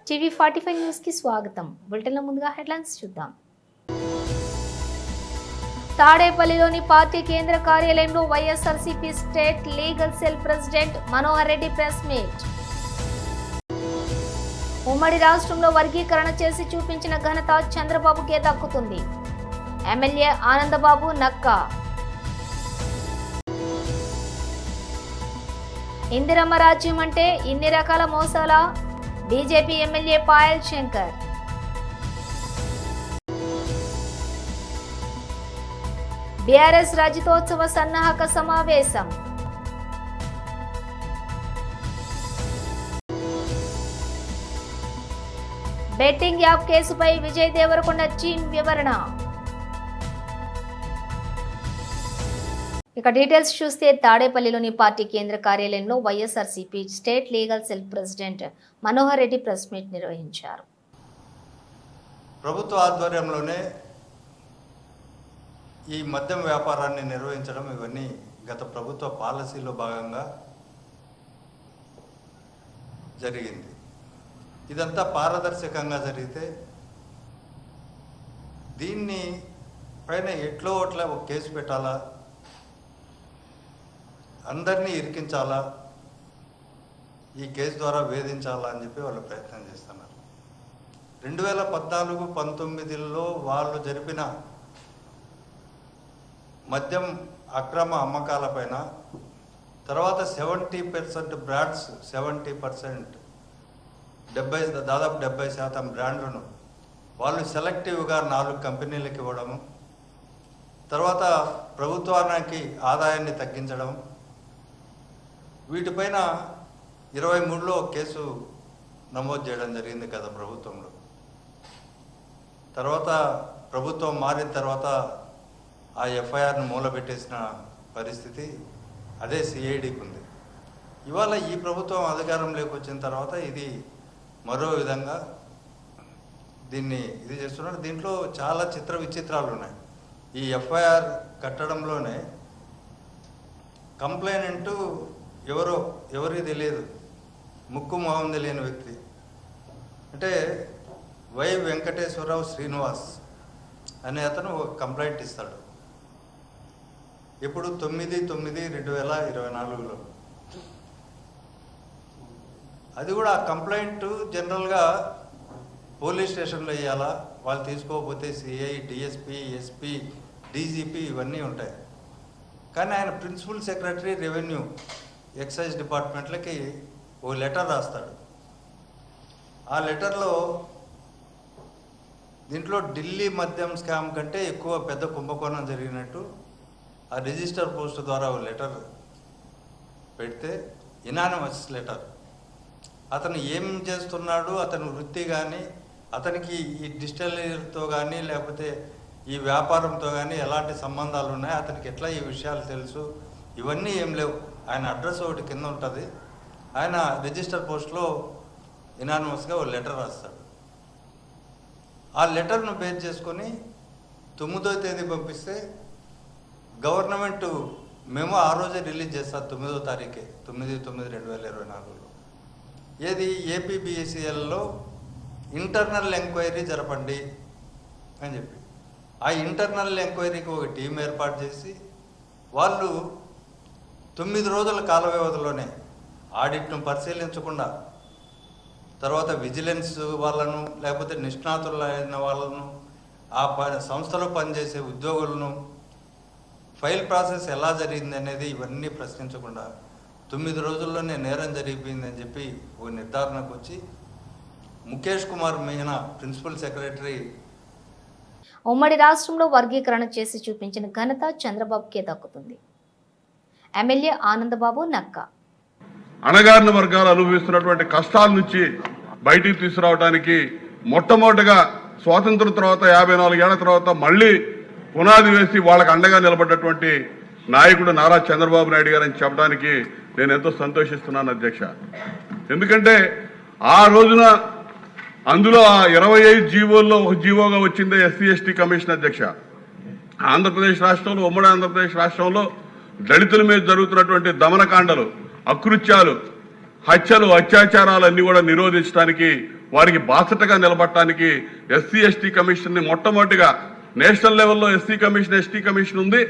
TV45 news కి స్వాగతం. బులెటిన్ల ముందుగా హెడ్లైన్స్ చూద్దాం. తాడేపల్లిలోని పార్టీ కేంద్ర కార్యాలయంలో YSRCP state legal cell president Manohar Reddy press meet. ఉమ్మడి రాష్ట్రంలో వర్గీకరణ చేసి చూపించిన ఘనత చంద్రబాబుకే దక్కుతుంది. ఎమ్మెల్యే ఆనందబాబు నక్కా. ఇందిరమ్మ రాజ్యం అంటే ఇన్ని రకాల మోసాల BJP MLA Payal Shankar. BRS రజతోత్సవ సన్నాహక సమావేశం. బెట్టింగ్ యాప్ కేసుపై విజయ్ దేవరకొండ టీమ్ వివరణ. ఇక డీటెయిల్స్ చూస్తే తాడేపల్లిలోని పార్టీ కేంద్ర కార్యాలయంలో YSRCP state legal cell president Manohar Reddy press meet నిర్వహించారు. ప్రభుత్వ ఆధ్వర్యంలోనే ఈ మద్యం వ్యాపారాన్ని నిర్వహించడం ఇవన్నీ గత ప్రభుత్వ పాలసీలో భాగంగా జరిగింది. ఇదంతా పారదర్శకంగా జరిగితే దీన్ని పైన ఎట్లో అట్లా ఒక కేసు పెట్టాలా, అందరినీ ఇరికించాలా, ఈ కేసు ద్వారా వేధించాలా అని చెప్పి వాళ్ళు ప్రయత్నం చేస్తున్నారు. 2014-19లో వాళ్ళు జరిపిన మద్యం అక్రమ అమ్మకాలపైన తర్వాత 70% బ్రాండ్స్ 70% దాదాపు 70% బ్రాండ్లను వాళ్ళు సెలెక్టివ్గా 4 కంపెనీలకు ఇవ్వడము, తర్వాత ప్రభుత్వానికి ఆదాయాన్ని తగ్గించడం, వీటిపైన 23లో కేసు నమోదు చేయడం జరిగింది గత ప్రభుత్వంలో. తర్వాత ప్రభుత్వం మారిన తర్వాత ఆ ఎఫ్ఐఆర్ను మూలబెట్టేసిన పరిస్థితి అదే సిఐడికి ఉంది. ఇవాళ ఈ ప్రభుత్వం అధికారంలోకి వచ్చిన తర్వాత ఇది మరో విధంగా ఇది చేస్తున్నారు. దీంట్లో చాలా చిత్ర విచిత్రాలు ఉన్నాయి. ఈ ఎఫ్ఐఆర్ కట్టడంలోనే కంప్లైనెంట్ ఎవరికి తెలియదు, ముక్కు మొహం తెలియని వ్యక్తి అంటే వై వెంకటేశ్వరరావు శ్రీనివాస్ అనే అతను ఒక కంప్లైంట్ ఇస్తాడు. ఇప్పుడు 9/9/2024లో అది కూడా ఆ కంప్లైంట్ జనరల్గా పోలీస్ స్టేషన్లో ఇవ్వాలా, వాళ్ళు తీసుకోకపోతే సిఐ, డిఎస్పి, ఎస్పి, డీజీపీ ఇవన్నీ ఉంటాయి. కానీ ఆయన ప్రిన్సిపల్ సెక్రటరీ రెవెన్యూ ఎక్సైజ్ డిపార్ట్మెంట్లకి ఓ లెటర్ రాస్తాడు. ఆ లెటర్లో దీంట్లో ఢిల్లీ మద్యం స్కామ్ కంటే ఎక్కువ పెద్ద కుంభకోణం జరిగినట్టు ఆ రిజిస్టర్ పోస్ట్ ద్వారా ఓ లెటర్ పెడితే, ఇనానిమస్ లెటర్. అతను ఏం చేస్తున్నాడు, అతని వృత్తి కానీ, అతనికి ఈ డిస్టిలరీతో కానీ లేకపోతే ఈ వ్యాపారంతో కానీ ఎలాంటి సంబంధాలు ఉన్నాయి, అతనికి ఎట్లా ఈ విషయాలు తెలుసు, ఇవన్నీ ఏం లేవు. ఆయన అడ్రస్ ఒకటి కింద ఉంటుంది. ఆయన రిజిస్టర్ పోస్ట్లో ఇనానిమస్గా ఓ లెటర్ రాస్తాడు. ఆ లెటర్ను బేస్ చేసుకొని 9వ తేదీ పంపిస్తే గవర్నమెంట్ మేము ఆ రోజే రిలీజ్ చేస్తారు. 9వ తారీఖే 9/9/2024లో ఏది ఏపీబీఎస్సీఎల్లో ఇంటర్నల్ ఎంక్వైరీ జరపండి అని చెప్పి ఆ ఇంటర్నల్ ఎంక్వైరీకి ఒక టీం ఏర్పాటు చేసి వాళ్ళు 9 రోజుల కాల వ్యవధిలోనే ఆడిట్ను పరిశీలించకుండా, తర్వాత విజిలెన్స్ వాళ్ళను లేకపోతే నిష్ణాతులైన వాళ్ళను, ఆ సంస్థలో పనిచేసే ఉద్యోగులను, ఫైల్ ప్రాసెస్ ఎలా జరిగింది అనేది ఇవన్నీ ప్రశ్నించకుండా 9 రోజుల్లోనే నేరం జరిగిపోయిందని చెప్పి ఓ నిర్ధారణకు వచ్చి ముఖేష్ కుమార్ మీనా ప్రిన్సిపల్ సెక్రటరీ. ఉమ్మడి రాష్ట్రంలో వర్గీకరణ చేసి చూపించిన ఘనత చంద్రబాబుకే దక్కుతుంది. ఎమ్మెల్యే ఆనందబాబు నక్కా. అణగారిన వర్గాలు అనుభవిస్తున్నటువంటి కష్టాల నుంచి బయటికి తీసుకురావడానికి మొట్టమొదటిగా స్వాతంత్రం తర్వాత 54 ఏళ్ల తర్వాత మళ్ళీ పునాది వేసి వాళ్ళకి అండగా నిలబడ్డటువంటి నాయకుడు నారా చంద్రబాబు నాయుడు గారని చెప్పడానికి నేను ఎంతో సంతోషిస్తున్నాను అధ్యక్ష. ఎందుకంటే ఆ రోజున అందులో ఆ 25 జీవోల్లో ఒక జీవోగా వచ్చిందే ఎస్సీ ఎస్టీ కమిషన్ అధ్యక్ష. ఆంధ్రప్రదేశ్ రాష్ట్రంలో, ఉమ్మడి ఆంధ్రప్రదేశ్ రాష్ట్రంలో దళితుల మీద జరుగుతున్నటువంటి దమనకాండలు, అకృత్యాలు, హత్యలు, అత్యాచారాలన్నీ కూడా నిరోధించడానికి వారికి బాసటగా నిలబడటానికి ఎస్సీ ఎస్టీ కమిషన్ని మొట్టమొదటిగా నేషనల్ లెవెల్లో ఎస్సీ కమిషన్ ఎస్టీ కమిషన్ ఉంది.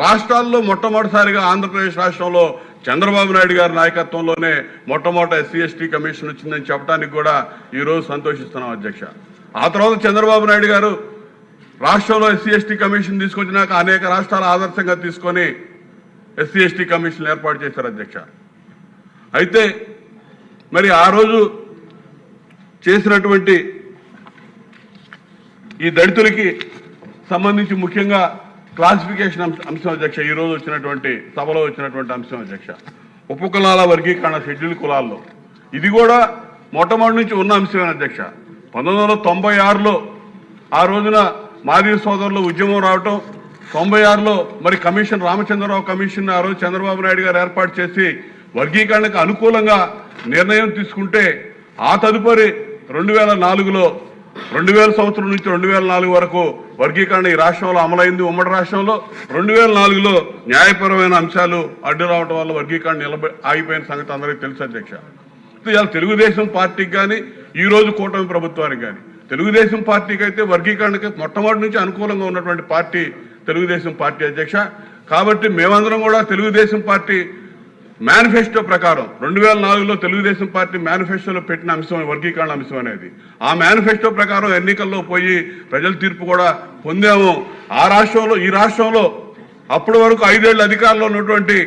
రాష్ట్రాల్లో మొట్టమొదటిసారిగా ఆంధ్రప్రదేశ్ రాష్ట్రంలో చంద్రబాబు నాయుడు గారి నాయకత్వంలోనే మొట్టమొదటి ఎస్సీ ఎస్టీ కమిషన్ వచ్చిందని చెప్పడానికి కూడా ఈరోజు సంతోషిస్తున్నాం అధ్యక్ష. ఆ తర్వాత చంద్రబాబు నాయుడు గారు రాష్ట్రంలో ఎస్సీ ఎస్టీ కమిషన్ తీసుకొచ్చినాక అనేక రాష్ట్రాలు ఆదర్శంగా తీసుకొని ఎస్సీ ఎస్టీ కమిషన్ ఏర్పాటు చేశారు అధ్యక్ష. అయితే మరి ఆ రోజు చేసినటువంటి ఈ దళితులకి సంబంధించి ముఖ్యంగా క్లాసిఫికేషన్ అంశం అధ్యక్ష, ఈరోజు వచ్చినటువంటి సభలో వచ్చినటువంటి అంశం అధ్యక్ష, ఉపకులాల వర్గీకరణ షెడ్యూల్ కులాల్లో ఇది కూడా మొట్టమొదటి నుంచి ఉన్న అంశమే అధ్యక్ష. 1996లో ఆ రోజున మాదిగ సోదరులు ఉద్యమం రావటం, 96లో మరి కమిషన్ రామచంద్రరావు కమిషన్ ఆ రోజు చంద్రబాబు నాయుడు గారు ఏర్పాటు చేసి వర్గీకరణకు అనుకూలంగా నిర్ణయం తీసుకుంటే ఆ తదుపరి 2004లో 2000 సంవత్సరం నుంచి 2004 వరకు వర్గీకరణ ఈ రాష్ట్రంలో అమలైంది. ఉమ్మడి రాష్ట్రంలో 2004లో న్యాయపరమైన అంశాలు అడ్డు రావడం వల్ల వర్గీకరణ ఆగిపోయిన సంగతి అందరికీ తెలుసు అధ్యక్ష. ఇవాళ తెలుగుదేశం పార్టీకి కానీ ఈ రోజు కూటమి ప్రభుత్వానికి కానీ, తెలుగుదేశం పార్టీకి అయితే వర్గీకరణకి మొట్టమొదటి నుంచి అనుకూలంగా ఉన్నటువంటి పార్టీ తెలుగుదేశం పార్టీ అధ్యక్ష. కాబట్టి మేమందరం కూడా తెలుగుదేశం పార్టీ మేనిఫెస్టో ప్రకారం 2004లో తెలుగుదేశం పార్టీ మేనిఫెస్టోలో పెట్టిన అంశం వర్గీకరణ అంశం అనేది, ఆ మేనిఫెస్టో ప్రకారం ఎన్నికల్లో పోయి ప్రజల తీర్పు కూడా పొందాము. ఆ రాష్ట్రంలో ఈ రాష్ట్రంలో అప్పటి వరకు 5 ఏళ్ల అధికారంలో ఉన్నటువంటి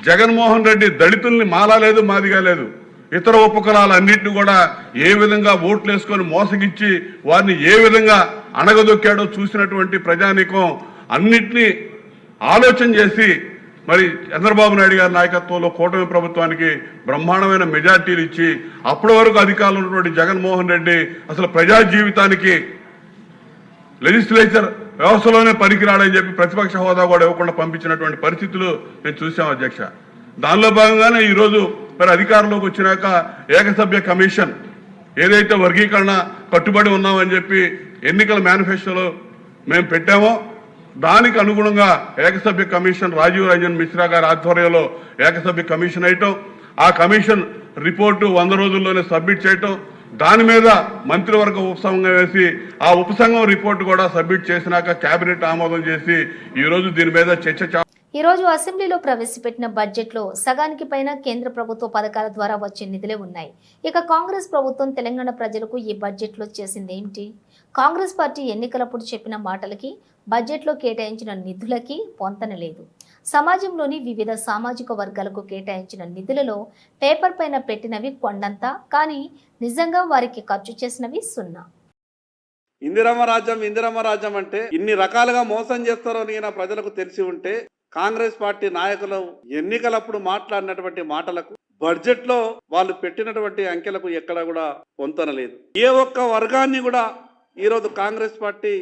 జగన్మోహన్ రెడ్డి దళితుల్ని మాలా లేదు మాదిగా లేదు ఇతర ఉపకులాలన్నింటినీ కూడా ఏ విధంగా ఓట్లు వేసుకొని మోసగిచ్చి వారిని ఏ విధంగా అణగదొక్కాడో చూసినటువంటి ప్రజానీకం అన్నింటినీ ఆలోచన చేసి మరి చంద్రబాబు నాయుడు గారి నాయకత్వంలో కూటమి ప్రభుత్వానికి బ్రహ్మాండమైన మెజార్టీలు ఇచ్చి అప్పటి వరకు అధికారంలో ఉన్నటువంటి జగన్మోహన్ రెడ్డి అసలు ప్రజా జీవితానికి లెజిస్లేచర్ వ్యవస్థలోనే పనికిరాడని చెప్పి ప్రతిపక్ష హోదా కూడా ఇవ్వకుండా పంపించినటువంటి పరిస్థితులు నేను చూసాం అధ్యక్ష. దానిలో భాగంగానే ఈరోజు మరి అధికారంలోకి వచ్చినాక ఏకసభ్య కమిషన్ ఏదైతే వర్గీకరణ కట్టుబడి ఉన్నామని చెప్పి ఎన్నికల మేనిఫెస్టోలో మేము పెట్టామో దానికి అనుగుణంగా ఏకసభ్య కమిషన్ రాజీవ్ రంజన్ మిశ్రా గారి ఆధ్వర్యంలో ఏకసభ్య కమిషన్ వేయటం, ఆ కమిషన్ రిపోర్టు 100 రోజుల్లోనే సబ్మిట్ చేయటం, దాని మీద మంత్రివర్గ ఉపసంఘం వేసి ఆ ఉపసంఘం రిపోర్టు కూడా సబ్మిట్ చేసినాక కేబినెట్ ఆమోదం చేసి ఈరోజు దీని మీద చర్చ. ఈ రోజు అసెంబ్లీలో ప్రవేశపెట్టిన బడ్జెట్లో సగానికి పైన కేంద్ర ప్రభుత్వ పథకాల ద్వారా వచ్చే నిధులే ఉన్నాయి. ఇక కాంగ్రెస్ ప్రభుత్వం తెలంగాణ ప్రజలకు ఈ బడ్జెట్లో చేసింది ఏంటి? కాంగ్రెస్ పార్టీ ఎన్నికలప్పుడు చెప్పిన మాటలకి బడ్జెట్లో కేటాయించిన నిధులకి పొంతన లేదు. సమాజంలోని వివిధ సామాజిక వర్గాలకు కేటాయించిన నిధులలో పేపర్ పైన పెట్టినవి కొండంతా, కానీ నిజంగా వారికి ఖర్చు చేసినవి సున్నా. ఇందిరమ్మ రాజ్యం అంటే ఇన్ని రకాలుగా మోసం చేస్తారో నేను ప్రజలకు తెలిసి ఉంటే కాంగ్రెస్ పార్టీ నాయకులు ఎన్నికలప్పుడు మాట్లాడినటువంటి మాటలకు బడ్జెట్ లో వాళ్ళు పెట్టినటువంటి అంకెలకు ఎక్కడ కూడా పొంతన లేదు. ఏ ఒక్క వర్గాన్ని కూడా ఈరోజు కాంగ్రెస్ పార్టీ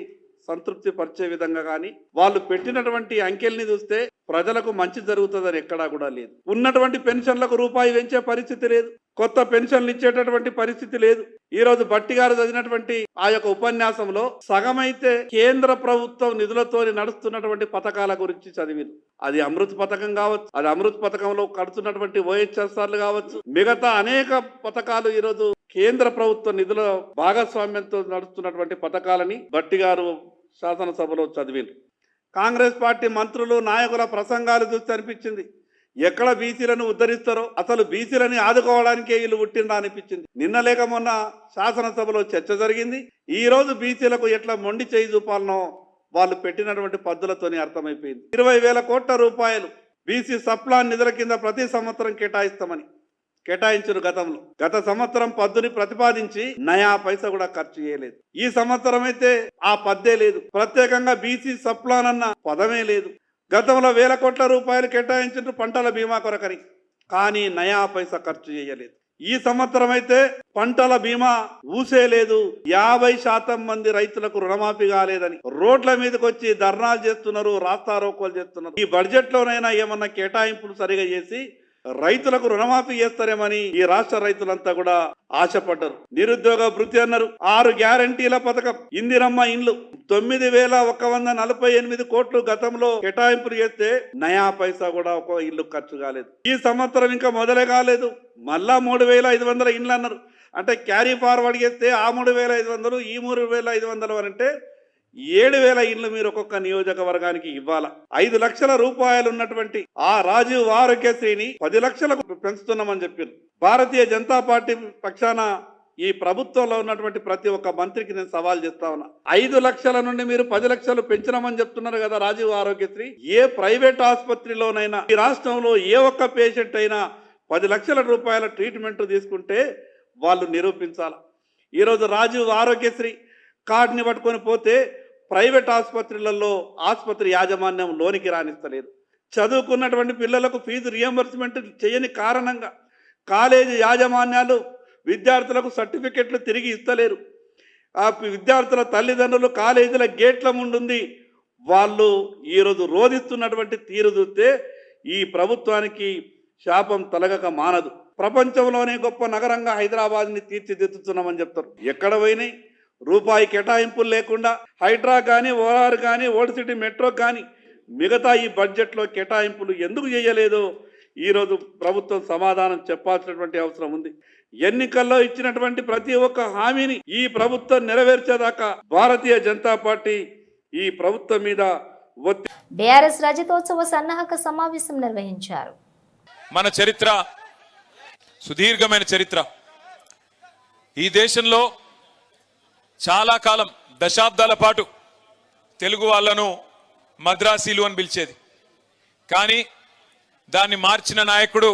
సంతృప్తి పరిచే విధంగా కానీ వాళ్ళు పెట్టినటువంటి అంకెల్ని చూస్తే ప్రజలకు మంచి జరుగుతుందని ఎక్కడా కూడా లేదు. ఉన్నటువంటి పెన్షన్లకు రూపాయి పెంచే పరిస్థితి లేదు, కొత్త పెన్షన్లు ఇచ్చేటటువంటి పరిస్థితి లేదు. ఈ రోజు బట్టి గారు చదివినటువంటి ఆ యొక్క ఉపన్యాసంలో సగమైతే కేంద్ర ప్రభుత్వం నిధులతో నడుస్తున్నటువంటి పథకాల గురించి చదివింది. అది అమృత్ పథకం కావచ్చు, అది అమృత్ పథకంలో కడుతున్నటువంటి ఓహెచ్ఎస్ఆర్లు కావచ్చు, మిగతా అనేక పథకాలు ఈరోజు కేంద్ర ప్రభుత్వ నిధుల భాగస్వామ్యంతో నడుస్తున్నటువంటి పథకాలని బట్టి గారు శాసనసభలో చదివింది. కాంగ్రెస్ పార్టీ మంత్రులు నాయకుల ప్రసంగాలు చూస్తే అనిపించింది ఎక్కడ బీసీలను ఉద్ధరిస్తారో, అసలు బీసీలని ఆదుకోవడానికే వీళ్ళు పుట్టిందా అనిపించింది. నిన్న లేక మొన్న శాసనసభలో చర్చ జరిగింది. ఈ రోజు బీసీలకు ఎట్లా మొండి చేయి చూపాలనో వాళ్ళు పెట్టినటువంటి పద్ధతులతోనే అర్థమైపోయింది. 20,000 కోట్ల రూపాయలు బీసీ సప్లాన్ నిధుల కింద ప్రతి సంవత్సరం కేటాయిస్తామని కేటాయించారు. గత సంవత్సరం పద్దుని ప్రతిపాదించి నయా పైసా కూడా ఖర్చు చేయలేదు. ఈ సంవత్సరం అయితే ఆ పద్దే లేదు, ప్రత్యేకంగా బీసీ సప్లాన్ అన్న పదమే లేదు. గతంలో 1,000 కోట్ల రూపాయలు కేటాయించారు పంటల బీమా కొరకని, కానీ నయా పైసా ఖర్చు చేయలేదు. ఈ సంవత్సరం అయితే పంటల బీమా ఊసే లేదు. 50% మంది రైతులకు రుణమాఫీ కాలేదని రోడ్ల మీదకి వచ్చి ధర్నాలు చేస్తున్నారు, రాస్తారోకోలు చేస్తున్నారు. ఈ బడ్జెట్ లోనైనా ఏమన్నా కేటాయింపులు సరిగా చేసి రైతులకు రుణమాఫీ చేస్తారేమని ఈ రాష్ట్ర రైతులంతా కూడా ఆశపడ్డారు. నిరుద్యోగ భృతి అన్నారు, 6 గ్యారంటీల పథకం, ఇందిరమ్మ ఇండ్లు 9,148 కోట్లు గతంలో కేటాయింపులు చేస్తే నయా పైసా కూడా ఒక ఇల్లు ఖర్చు కాలేదు. ఈ సంవత్సరం ఇంకా మొదలే కాలేదు, మళ్ళా 3,500 ఇండ్లు అన్నారు. అంటే క్యారీ ఫార్వర్డ్ చేస్తే ఆ 3,500 ఈ 3,500 అని అంటే 7,000 ఇండ్లు మీరు ఒక్కొక్క నియోజకవర్గానికి ఇవ్వాలా. 5 లక్షల రూపాయలు ఉన్నటువంటి ఆ రాజీవ్ ఆరోగ్యశ్రీని 10 లక్షలకు పెంచుతున్నామని చెప్పారు. భారతీయ జనతా పార్టీ పక్షాన ఈ ప్రభుత్వంలో ఉన్నటువంటి ప్రతి ఒక్క మంత్రికి నేను సవాల్ చేస్తా ఉన్నా. 5 లక్షల నుండి మీరు 10 లక్షలు పెంచినామని చెప్తున్నారు కదా రాజీవ్ ఆరోగ్యశ్రీ. ఏ ప్రైవేట్ ఆసుపత్రిలోనైనా ఈ రాష్ట్రంలో ఏ ఒక్క పేషెంట్ అయినా 10 లక్షల రూపాయల ట్రీట్మెంట్ తీసుకుంటే వాళ్ళు నిరూపించాలి. ఈరోజు రాజీవ్ ఆరోగ్యశ్రీ కార్డుని పట్టుకొని పోతే ప్రైవేట్ ఆసుపత్రులలో ఆసుపత్రి యాజమాన్యం లోనికి రానిస్తలేదు. చదువుకున్నటువంటి పిల్లలకు ఫీజు రియంబర్స్మెంట్ చేయని కారణంగా కాలేజీ యాజమాన్యాలు విద్యార్థులకు సర్టిఫికెట్లు తిరిగి ఇస్తలేరు. ఆ విద్యార్థుల తల్లిదండ్రులు కాలేజీల గేట్ల ముందుంది వాళ్ళు ఈరోజు రోధిస్తున్నటువంటి తీరు చూస్తే ఈ ప్రభుత్వానికి శాపం తలగక మానదు. ప్రపంచంలోనే గొప్ప నగరంగా హైదరాబాద్ని తీర్చిదిద్దుతున్నామని చెప్తారు. ఎక్కడ పోయినాయి రూపాయి కేటాయింపులు లేకుండా హైడ్రా కానీ ఓఆర్ కానీ ఓల్డ్ సిటీ మెట్రో కానీ మిగతా ఈ బడ్జెట్లో కేటాయింపులు ఎందుకు చేయలేదో ఈరోజు ప్రభుత్వం సమాధానం చెప్పాల్సినటువంటి అవసరం ఉంది. ఎన్నికల్లో ఇచ్చినటువంటి ప్రతి ఒక్క హామీని ఈ ప్రభుత్వం నెరవేర్చేదాకా భారతీయ జనతా పార్టీ ఈ ప్రభుత్వం మీద బీఆర్ఎస్ రజతోత్సవ సన్నాహక సమావేశం నిర్వహించారు. మన చరిత్ర సుదీర్ఘమైన చరిత్ర. ఈ దేశంలో చాలా కాలం దశాబ్దాల పాటు తెలుగు వాళ్ళను మద్రాసీలు అని పిలిచేది. కానీ దాన్ని మార్చిన నాయకుడు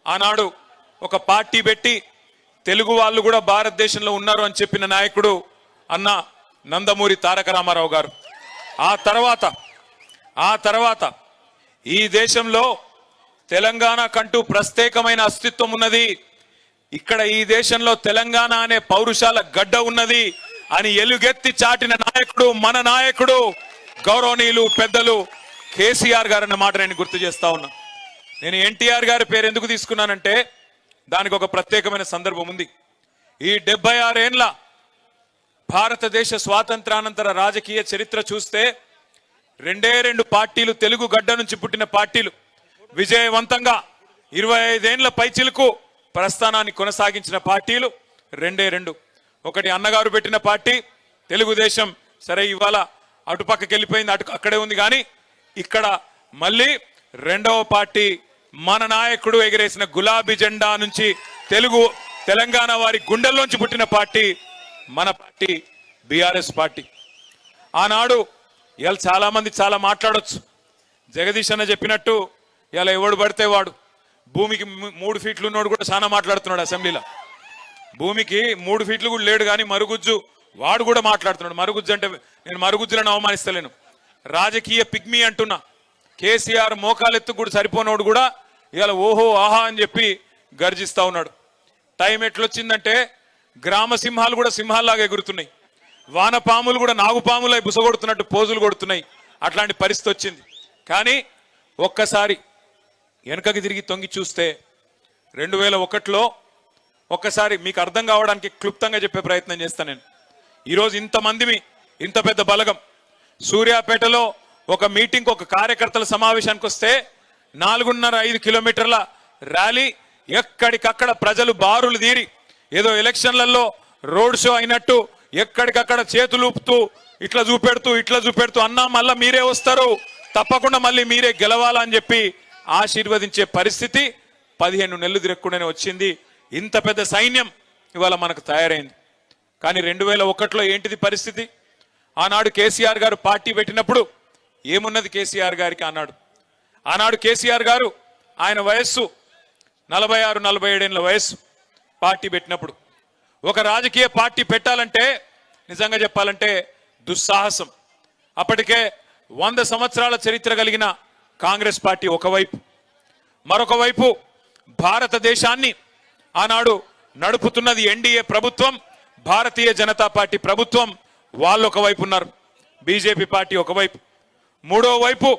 ఆనాడు ఒక పార్టీ పెట్టి తెలుగు వాళ్ళు కూడా భారతదేశంలో ఉన్నారు అని చెప్పిన నాయకుడు అన్న నందమూరి తారక రామారావు గారు. ఆ తర్వాత ఈ దేశంలో తెలంగాణకంటూ ప్రత్యేకమైన అస్తిత్వం ఉన్నది, ఇక్కడ ఈ దేశంలో తెలంగాణ అనే పౌరుషాల గడ్డ ఉన్నది అని ఎలుగెత్తి చాటిన నాయకుడు మన నాయకుడు గౌరవనీయులు పెద్దలు కేసీఆర్ గారు అన్న మాట నేను గుర్తు చేస్తా ఉన్నా. నేను ఎన్టీఆర్ గారి పేరు ఎందుకు తీసుకున్నానంటే దానికి ఒక ప్రత్యేకమైన సందర్భం ఉంది. ఈ 76 ఏళ్ల భారతదేశ స్వాతంత్రానంతర రాజకీయ చరిత్ర చూస్తే 2 పార్టీలు తెలుగు గడ్డ నుంచి పుట్టిన పార్టీలు విజయవంతంగా 25 ఏళ్ల పైచిలకు ప్రస్థానాన్ని కొనసాగించిన పార్టీలు 2. ఒకటి అన్నగారు పెట్టిన పార్టీ తెలుగుదేశం. సరే ఇవాళ అటుపక్కకి వెళ్ళిపోయింది, అక్కడే ఉంది. కానీ ఇక్కడ మళ్ళీ 2వ పార్టీ మన నాయకుడు ఎగిరేసిన గులాబీ జెండా నుంచి తెలంగాణ వారి గుండెల్లోంచి పుట్టిన పార్టీ మన పార్టీ బీఆర్ఎస్ పార్టీ. ఆనాడు ఇవాళ చాలా మంది చాలా మాట్లాడొచ్చు. జగదీష్ అన్న చెప్పినట్టు ఇలా ఎవడు పడితే వాడు భూమికి 3 ఫీట్లు ఉన్నోడు కూడా చాలా మాట్లాడుతున్నాడు అసెంబ్లీలో. భూమికి 3 ఫీట్లు కూడా లేడు కానీ మరుగుజ్జు వాడు కూడా మాట్లాడుతున్నాడు. మరుగుజ్జు అంటే నేను మరుగుజ్జులను అవమానిస్తలేను, రాజకీయ పిగ్మీ అంటున్నా. కేసీఆర్ మోకాలెత్తు కూడా సరిపోనోడు కూడా ఇవాళ ఓహో ఆహా అని చెప్పి గర్జిస్తా ఉన్నాడు. టైం ఎట్లొచ్చిందంటే గ్రామ సింహాలు కూడా సింహాల్లాగా ఎగురుతున్నాయి, వానపాములు కూడా నాగుపాములై బుసగొడుతున్నట్టు పోజులు కొడుతున్నాయి. అట్లాంటి పరిస్థితి వచ్చింది. కానీ ఒక్కసారి వెనకకి తిరిగి తొంగి చూస్తే 2001లో ఒక్కసారి మీకు అర్థం కావడానికి క్లుప్తంగా చెప్పే ప్రయత్నం చేస్తాను నేను. ఈరోజు ఇంతమందిమి, ఇంత పెద్ద బలగం సూర్యాపేటలో ఒక మీటింగ్, ఒక కార్యకర్తల సమావేశానికి వస్తే 4.5 కిలోమీటర్ల ర్యాలీ, ఎక్కడికక్కడ ప్రజలు బారులు తీరి ఏదో ఎలక్షన్లలో రోడ్ షో అయినట్టు ఎక్కడికక్కడ చేతులు ఊపుతూ ఇట్లా చూపెడుతూ అన్నా మళ్ళా మీరే వస్తారు, తప్పకుండా మళ్ళీ మీరే గెలవాలని చెప్పి ఆశీర్వదించే పరిస్థితి 15 నెలలు తిరగకుండానే వచ్చింది. ఇంత పెద్ద సైన్యం ఇవాళ మనకు తయారైంది. కానీ 2001లో ఏంటిది పరిస్థితి? ఆనాడు కేసీఆర్ గారు పార్టీ పెట్టినప్పుడు ఏమున్నది కేసీఆర్ గారికి? ఆనాడు కేసీఆర్ గారు ఆయన వయస్సు 46-47 ఏళ్ల వయస్సు. పార్టీ పెట్టినప్పుడు ఒక రాజకీయ పార్టీ పెట్టాలంటే నిజంగా చెప్పాలంటే దుస్సాహసం. అప్పటికే 100 సంవత్సరాల చరిత్ర కలిగిన కాంగ్రెస్ పార్టీ ఒకవైపు, మరొక వైపు భారతదేశాన్ని ఆనాడు నడుపుతున్నది ఎన్డీఏ ప్రభుత్వం, భారతీయ జనతా పార్టీ ప్రభుత్వం. వాళ్ళు ఒకవైపు ఉన్నారు, బీజేపీ పార్టీ ఒకవైపు. మూడో వైపు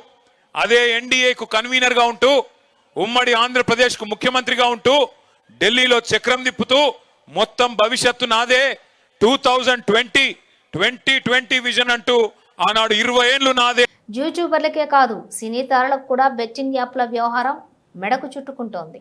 అదే ఎన్డీఏకు కన్వీనర్గా ఉంటూ ఉమ్మడి ఆంధ్రప్రదేశ్కు ముఖ్యమంత్రిగా ఉంటూ ఢిల్లీలో చక్రం తిప్పుతూ మొత్తం భవిష్యత్తు నాదే 2020 విజన్ అంటూ ఆనాడు 20 ఏళ్లు నాదే. యూట్యూబర్లకే కాదు సినీ తారలకు కూడా బెట్టింగ్ యాప్ల వ్యవహారం మెడకు చుట్టుకుంటోంది.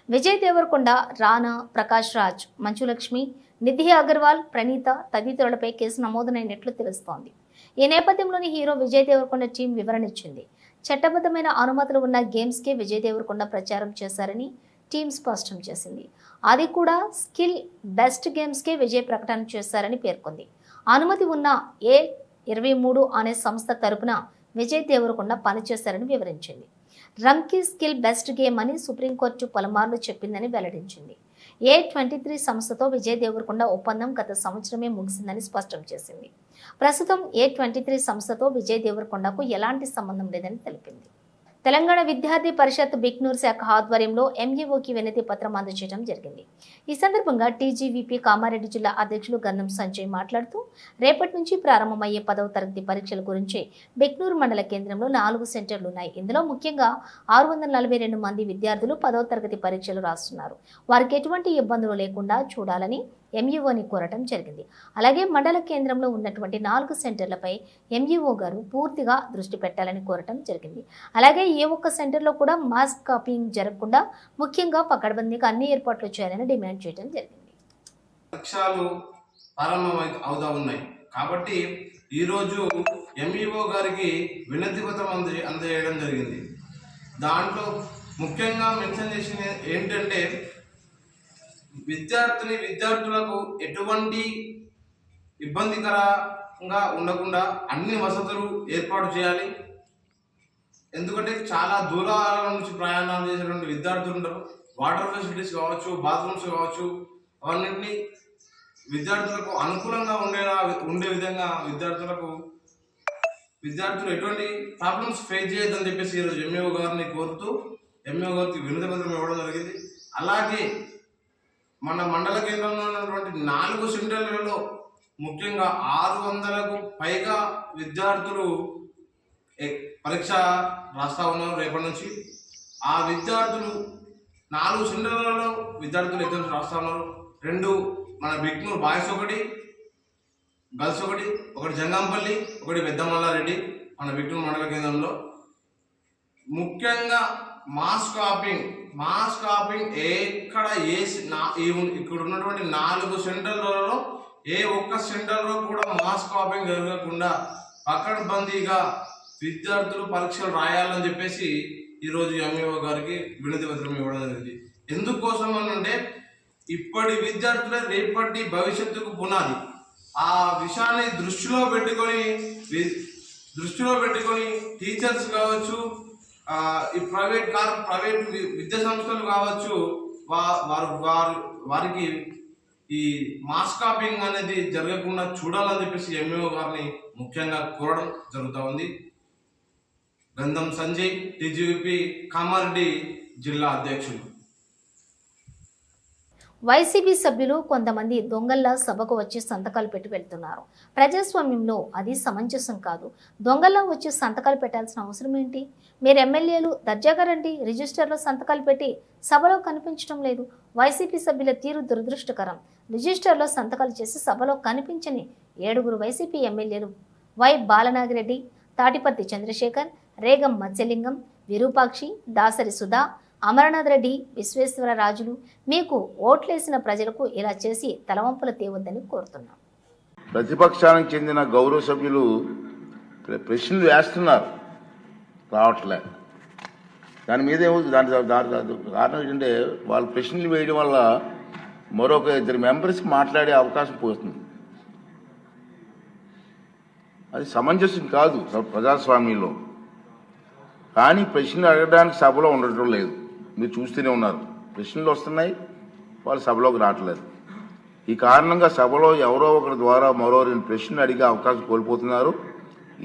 విజయ్ దేవరకొండ, రానా, ప్రకాష్ రాజ్, మంచులక్ష్మి, నిధి అగర్వాల్, ప్రణీత తదితరులపై కేసు నమోదైనట్లు తెలుస్తోంది. ఈ నేపథ్యంలోని హీరో విజయ్ దేవరకొండ టీం వివరణ ఇచ్చింది. చట్టబద్ధమైన అనుమతులు ఉన్న గేమ్స్కే విజయ్ దేవరకొండ ప్రచారం చేశారని టీం స్పష్టం చేసింది. అది కూడా స్కిల్ బెస్ట్ గేమ్స్కే విజయ్ ప్రకటన చేశారని పేర్కొంది. అనుమతి ఉన్న A23 అనే సంస్థ తరపున విజయ్ దేవరకొండ పనిచేశారని వివరించింది. రంకీ స్కిల్ బెస్ట్ గేమ్ అని సుప్రీంకోర్టు పలుమార్లు చెప్పిందని వెల్లడించింది. A23 సంస్థతో విజయ్ దేవరకొండ ఒప్పందం గత సంవత్సరమే ముగిసిందని స్పష్టం చేసింది. ప్రస్తుతం A23 సంస్థతో విజయ్ దేవరకొండకు ఎలాంటి సంబంధం లేదని తెలిపింది. తెలంగాణ విద్యార్థి పరిషత్ బిక్నూర్ శాఖ ఆధ్వర్యంలో MUOకి వినతి పత్రం అందజేయడం జరిగింది. ఈ సందర్భంగా TGVP కామారెడ్డి జిల్లా అధ్యక్షులు గంధం సంజయ్ మాట్లాడుతూ రేపటి నుంచి ప్రారంభమయ్యే 10వ తరగతి పరీక్షల గురించి బిక్నూర్ మండల కేంద్రంలో 4 సెంటర్లు ఉన్నాయి. ఇందులో ముఖ్యంగా 642 మంది విద్యార్థులు 10వ తరగతి పరీక్షలు రాస్తున్నారు. వారికి ఎటువంటి ఇబ్బందులు లేకుండా చూడాలని MUOని కోరటం జరిగింది. అలాగే మండల కేంద్రంలో ఉన్నటువంటి 4 సెంటర్లపై MUO గారు పూర్తిగా దృష్టి పెట్టాలని కోరటం జరిగింది. అలాగే ఏ ఒక్క సెంటర్లో కూడా మాస్క్ కాపీయింగ్ జరగకుండా ముఖ్యంగా పకడ్బందీగా అన్ని ఏర్పాట్లు చేయాలని డిమాండ్ చేయడం జరిగింది. పరీక్షలు ప్రారంభం అవుతా ఉన్నాయి కాబట్టి ఈరోజు MUO గారికి వినతి పత్రం అందజేయడం జరిగింది. దాంట్లో ముఖ్యంగా మెన్షన్ చేసిన ఏంటంటే విద్యార్థులకు ఎటువంటి ఇబ్బందికరంగా ఉండకుండా అన్ని వసతులు ఏర్పాటు చేయాలి. ఎందుకంటే చాలా దూరాల నుంచి ప్రయాణాలు చేసేటువంటి విద్యార్థులు ఉంటారు. వాటర్ ఫెసిలిటీస్ కావచ్చు, బాత్రూమ్స్ కావచ్చు, అవన్నింటినీ విద్యార్థులకు అనుకూలంగా ఉండే విధంగా విద్యార్థులు ఎటువంటి ప్రాబ్లమ్స్ ఫేస్ చేయొద్దని చెప్పేసి ఈరోజు MUO గారిని కోరుతూ MUO గారికి వినతి పత్రం ఇవ్వడం జరిగింది. అలాగే మన మండల కేంద్రంలో ఉన్నటువంటి 4 సెంటర్లలో ముఖ్యంగా 600కు పైగా విద్యార్థులు పరీక్ష రాస్తా ఉన్నారు రేపటి నుంచి. ఆ విద్యార్థులు 4 సెంటర్లలో విద్యార్థులు ఎగ్జామ్స్ రాస్తా ఉన్నారు. 2 మన బిక్నూర్ బాయ్స్ ఒకటి, గర్ల్స్ ఒకటి జంగంపల్లి, ఒకటి పెద్దమల్లారెడ్డి మన బిక్నూర్ మండల కేంద్రంలో. ముఖ్యంగా మాస్ కాపింగ్ ఎక్కడ ఇక్కడ ఉన్నటువంటి 4 సెంటర్లలో ఏ ఒక్క సెంటర్లో కూడా మాస్ కాపింగ్ జరగకుండా పకడ్బందీగా విద్యార్థులు పరీక్షలు రాయాలని చెప్పేసి ఈరోజు MUO గారికి వినతి పత్రం ఇవ్వడం జరిగింది. ఎందుకోసం అంటే ఇప్పటి విద్యార్థులే రేపటి భవిష్యత్తుకు పునాది. ఆ విషయాన్ని దృష్టిలో పెట్టుకొని టీచర్స్ కావచ్చు, ఈ ప్రైవేట్ విద్యా సంస్థలు కావచ్చు, వారికి ఈ మాస్ కాపింగ్ అనేది జరగకుండా చూడాలని చెప్పేసి MUO గారిని ముఖ్యంగా కోరడం జరుగుతూ ఉంది. గంధం సంజయ్, TGVP కామారెడ్డి జిల్లా అధ్యక్షులు. వైసీపీ సభ్యులు కొంతమంది దొంగల్లా సభకు వచ్చి సంతకాలు పెట్టి వెళ్తున్నారు. ప్రజాస్వామ్యంలో అది సమంజసం కాదు. దొంగల్లా వచ్చి సంతకాలు పెట్టాల్సిన అవసరం ఏంటి? మీరు ఎమ్మెల్యేలు దర్జాగా రండి, రిజిస్టర్లో సంతకాలు పెట్టి సభలో కనిపించడం లేదు. వైసీపీ సభ్యుల తీరు దురదృష్టకరం. రిజిస్టర్లో సంతకాలు చేసి సభలో కనిపించని 7 వైసీపీ ఎమ్మెల్యేలు వై బాలనాగిరెడ్డి, తాటిపర్తి చంద్రశేఖర్, రేగం మత్స్యలింగం, విరూపాక్షి, దాసరి సుధా, అమరనాథ్ రెడ్డి, విశ్వేశ్వర రాజులు మీకు ఓట్లేసిన ప్రజలకు ఇలా చేసి తలవంపులు తేవద్దని కోరుతున్నాం. ప్రతిపక్షానికి చెందిన గౌరవ సభ్యులు ప్రశ్నలు వేస్తున్నారు, రావట్లే. దాని మీద దాని కారణం ఏంటంటే వాళ్ళు ప్రశ్నలు వేయడం వల్ల మరొక 2 మెంబర్స్ మాట్లాడే అవకాశం పోతుంది. అది సమంజసం కాదు ప్రజాస్వామ్యంలో. కానీ ప్రశ్నలు అడగడానికి సభలో ఉండటం లేదు. మీరు చూస్తూనే ఉన్నారు, ప్రశ్నలు వస్తున్నాయి, వాళ్ళు సభలోకి రావట్లేదు. ఈ కారణంగా సభలో ఎవరో ఒకరి ద్వారా మరో 2 ప్రశ్నలు అడిగే అవకాశం కోల్పోతున్నారు.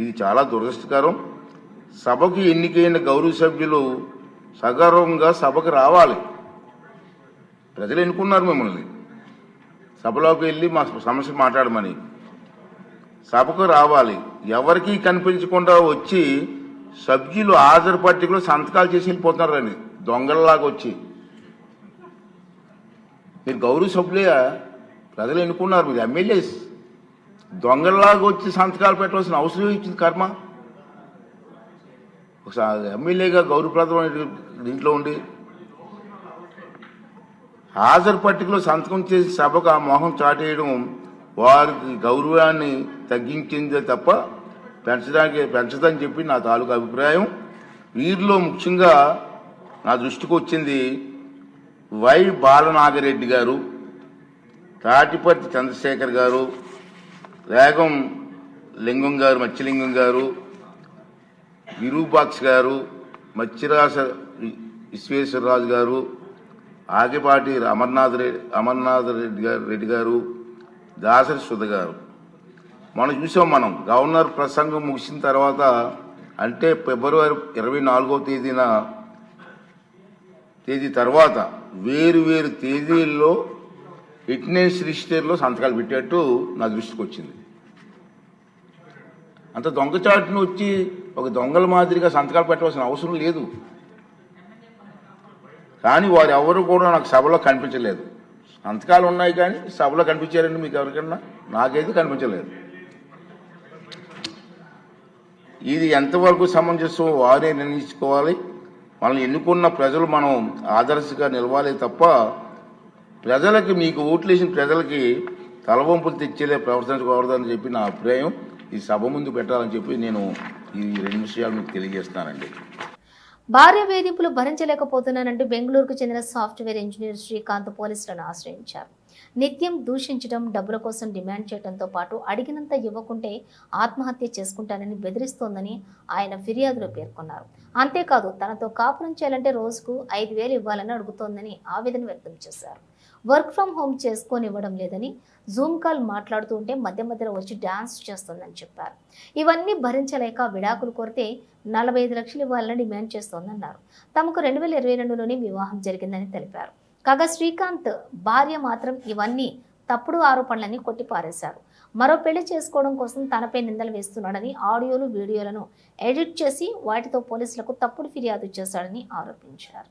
ఇది చాలా దురదృష్టకరం. సభకు ఎన్నికైన గౌరవ సభ్యులు సగర్వంగా సభకు రావాలి. ప్రజలు ఎన్నుకున్నారు మిమ్మల్ని, సభలోకి వెళ్ళి మా సమస్య మాట్లాడమని. సభకు రావాలి. ఎవరికీ కనిపించకుండా వచ్చి సభ్యులు హాజరు పట్టికలో సంతకాలు చేసి వెళ్ళిపోతున్నారండి దొంగలలాగా వచ్చి. మీరు గౌరవ సభ్యులే, ప్రజలు ఎన్నుకున్నారు, మీరు ఎమ్మెల్యేస్. దొంగలలాగా వచ్చి సంతకాలు పెట్టవలసిన అవసరం ఇచ్చింది కర్మ. ఒకసారి ఎమ్మెల్యేగా గౌరవప్రదమైన దీంట్లో ఉండి హాజరు పట్టికలో సంతకం చేసి సభకు ఆ మోహం చాటేయడం వారికి గౌరవాన్ని తగ్గించిందే తప్ప పెంచదని చెప్పి నా తాలూకు అభిప్రాయం. వీరిలో ముఖ్యంగా నా దృష్టికి వచ్చింది వై బాలనాగిరెడ్డి గారు, తాటిపర్తి చంద్రశేఖర్ గారు, రేగం లింగం గారు, మత్స్యలింగం గారు, విరూపాక్ష గారు, మత్స్యరాస విశ్వేశ్వరరాజు గారు, ఆగిపాటి అమర్నాథ్ రెడ్డి గారు, దాసరి సుధ గారు. మనం చూసాం. మనం గవర్నర్ ప్రసంగం ముగిసిన తర్వాత అంటే ఫిబ్రవరి 24వ తేదీ తర్వాత వేరు తేదీల్లో ఫిట్నెస్ రిజిస్టర్లో సంతకాలు పెట్టేట్టు నా దృష్టికి వచ్చింది. అంత దొంగచాటును వచ్చి ఒక దొంగల మాదిరిగా సంతకాలు పెట్టవలసిన అవసరం లేదు. కానీ వారు ఎవరు కూడా నాకు సభలో కనిపించలేదు. సంతకాలు ఉన్నాయి కానీ సభలో కనిపించారండి మీకు ఎవరికన్నా? నాకైతే కనిపించలేదు. ఇది ఎంతవరకు సమంజసం వారే నిర్ణయించుకోవాలి. మనల్ని ఎన్నుకున్న ప్రజలు మనం ఆదర్శంగా నిలవాలి తప్ప ప్రజలకి, మీకు ఓట్లేసిన ప్రజలకి తలవంపులు తెచ్చేలే ప్రవర్తించకూడదని చెప్పి నా అభిప్రాయం. ఈ సభ ముందు పెట్టాలని చెప్పి నేను ఈ 2 విషయాలు మీకు తెలియజేస్తానండి. భార్య వేధింపులు భరించలేకపోతున్నానంటూ బెంగళూరుకు చెందిన సాఫ్ట్వేర్ ఇంజనీర్ శ్రీకాంత్ పోలీసులను ఆశ్రయించారు. నిత్యం దూషించడం, డబ్బుల కోసం డిమాండ్ చేయడంతో పాటు అడిగినంత ఇవ్వకుంటే ఆత్మహత్య చేసుకుంటానని బెదిరిస్తోందని ఆయన ఫిర్యాదులో పేర్కొన్నారు. అంతేకాదు తనతో కాపురం చేయాలంటే రోజుకు 5,000 ఇవ్వాలని అడుగుతోందని ఆవేదన వ్యక్తం చేశారు. వర్క్ ఫ్రం హోమ్ చేసుకోనివ్వడం లేదని, జూమ్ కాల్ మాట్లాడుతూ ఉంటే మధ్యలో వచ్చి డాన్స్ చేస్తోందని చెప్పారు. ఇవన్నీ భరించలేక విడాకులు కోరితే 45 లక్షలు ఇవ్వాలని డిమాండ్ చేస్తోందన్నారు. తమకు 2022లోనే వివాహం జరిగిందని తెలిపారు. కాగా శ్రీకాంత్ భార్య మాత్రం ఇవన్నీ తప్పుడు ఆరోపణలని కొట్టిపారేశారు. మరో పెళ్లి చేసుకోవడం కోసం తనపై నిందలు వేస్తున్నాడని, ఆడియోలు వీడియోలను ఎడిట్ చేసి వాటితో పోలీసులకు తప్పుడు ఫిర్యాదు చేశాడని ఆరోపించారు.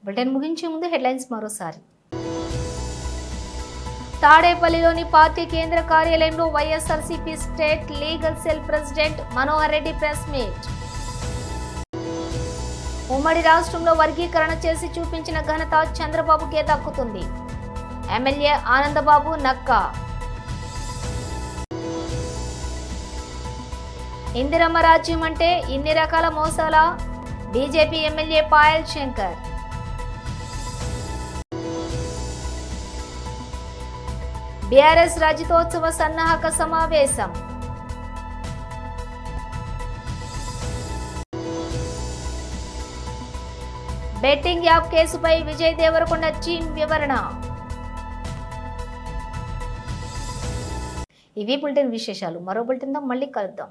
బులెటిన్ ముగించే ముందు హెడ్లైన్స్ మరోసారి. తాడేపల్లిలోని పార్టీ కేంద్ర కార్యాలయంలో YSRCP state legal cell president Manohar Reddy press meet. ఉమ్మడి రాష్ట్రంలో వర్గీకరణ చేసి చూపించిన ఘనత చంద్రబాబుకే దక్కుతుంది. ఎమ్మెల్యే ఆనందబాబు నక్కా. ఇందిరమ్మ రాజ్యం అంటే ఇన్ని రకాల మోసాల? BJP MLA Payal Shankar. BRS రజతోత్సవ సన్నాహక సమావేశం. బెట్టింగ్ యాప్ కేసుపై విజయ్ దేవరకొండ టీం వివరణ. ఇవి బులెటిన్ విశేషాలు. మరో బులెటిన్తో మళ్ళీ కలుద్దాం.